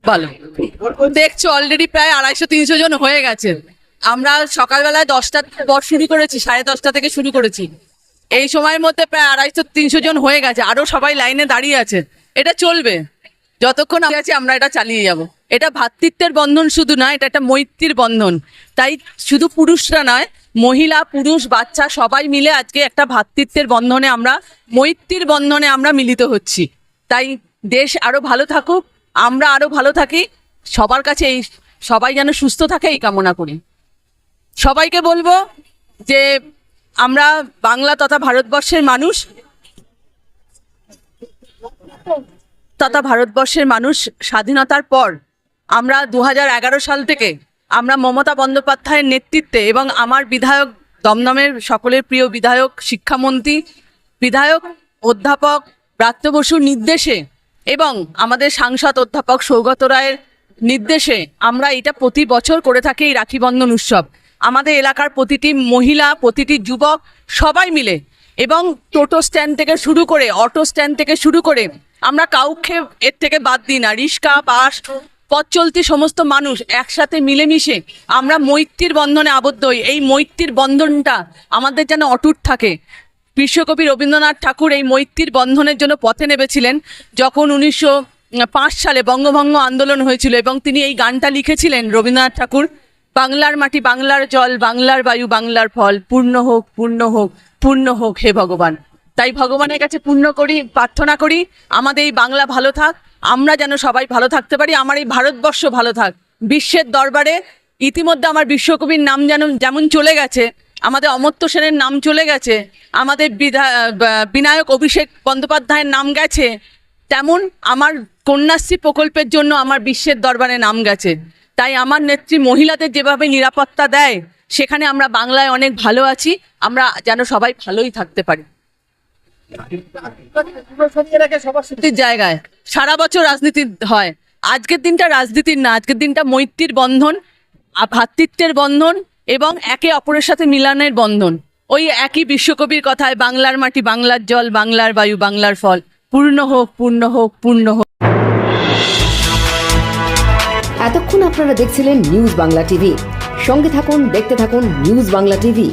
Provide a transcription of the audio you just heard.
ভালো দেখছো, অলরেডি প্রায় 250-300 জন হয়ে গেছে। আমরা সকালবেলায় 10টা পর শুরু করেছি, 10:30 থেকে শুরু করেছি। এই সময়ের মধ্যে প্রায় 250-300 জন হয়ে গেছে, আরো সবাই লাইনে দাঁড়িয়ে আছে। এটা চলবে যতক্ষণ আছে, আমরা এটা চালিয়ে যাব। এটা ভ্রাতৃত্বের বন্ধন শুধু নয়, এটা একটা মৈত্রীর বন্ধন। তাই শুধু পুরুষরা নয়, মহিলা, পুরুষ, বাচ্চা সবাই মিলে আজকে একটা ভ্রাতৃত্বের বন্ধনে, আমরা মৈত্রীর বন্ধনে আমরা মিলিত হচ্ছি। তাই দেশ আরো ভালো থাকুক, আমরা আরো ভালো থাকি, সবার কাছে এই সবাই যেন সুস্থ থাকে এই কামনা করি। সবাইকে বলবো যে আমরা বাংলা তথা ভারতবর্ষের মানুষ স্বাধীনতার পর আমরা 2011 সাল থেকে আমরা মমতা বন্দ্যোপাধ্যায়ের নেতৃত্বে এবং আমার বিধায়ক, দমদমের সকলের প্রিয় বিধায়ক, শিক্ষামন্ত্রী বিধায়ক অধ্যাপক ব্রাত্য বসুর নির্দেশে এবং আমাদের সাংসদ অধ্যাপক সৌগত রায়ের নির্দেশে আমরা এটা প্রতি বছর করে থাকি, এই রাখি বন্ধন উৎসব। আমাদের এলাকার প্রতিটি মহিলা, প্রতিটি যুবক সবাই মিলে, এবং টোটো স্ট্যান্ড থেকে শুরু করে, অটো স্ট্যান্ড থেকে শুরু করে, আমরা কাউকে এর থেকে বাদ দিই না। রিক্সা, বাস, পথ চলতি সমস্ত মানুষ একসাথে মিলেমিশে আমরা মৈত্রীর বন্ধনে আবদ্ধ হই। এই মৈত্রীর বন্ধনটা আমাদের যেন অটুট থাকে। বিশ্বকবি রবীন্দ্রনাথ ঠাকুর এই মৈত্রীর বন্ধনের জন্য পথে নেমেছিলেন যখন 1905 সালে বঙ্গভঙ্গ আন্দোলন হয়েছিল, এবং তিনি এই গানটা লিখেছিলেন রবীন্দ্রনাথ ঠাকুর, বাংলার মাটি, বাংলার জল, বাংলার বায়ু, বাংলার ফল, পূর্ণ হোক, পূর্ণ হোক, পূর্ণ হোক হে ভগবান। তাই ভগবানের কাছে প্রার্থনা করি আমাদের এই বাংলা ভালো থাক, আমরা যেন সবাই ভালো থাকতে পারি, আমার এই ভারতবর্ষ ভালো থাক। বিশ্বের দরবারে ইতিমধ্যে আমার বিশ্বকবির নাম যেমন চলে গেছে, আমাদের অমর্ত্য সেনের নাম চলে গেছে, আমাদের বিনায়ক অভিষেক বন্দ্যোপাধ্যায়ের নাম গেছে, তেমন আমার কন্যাশ্রী প্রকল্পের জন্য আমার বিশ্বের দরবারে নাম গেছে। তাই আমার নেত্রী মহিলাদের যেভাবে নিরাপত্তা দেয়, সেখানে আমরা বাংলায় অনেক ভালো আছি, আমরা যেন সবাই ভালোই থাকতে পারি। জায়গায় সারা বছর রাজনীতি হয়, আজকের দিনটা রাজনীতির না, আজকের দিনটা মৈত্রীর বন্ধন, ভ্রাতৃত্বের বন্ধন এবং একে অপরের সাথে মিলনের বন্ধন। ওই একই বিশ্বকবির কথায়, বাংলার মাটি, বাংলার জল, বাংলার বায়ু, বাংলার ফল, পূর্ণ হোক, পূর্ণ হোক, পূর্ণ হোক। এতক্ষণ আপনারা দেখছিলেন নিউজ বাংলা টিভি। সঙ্গে থাকুন, দেখতে থাকুন নিউজ বাংলা টিভি।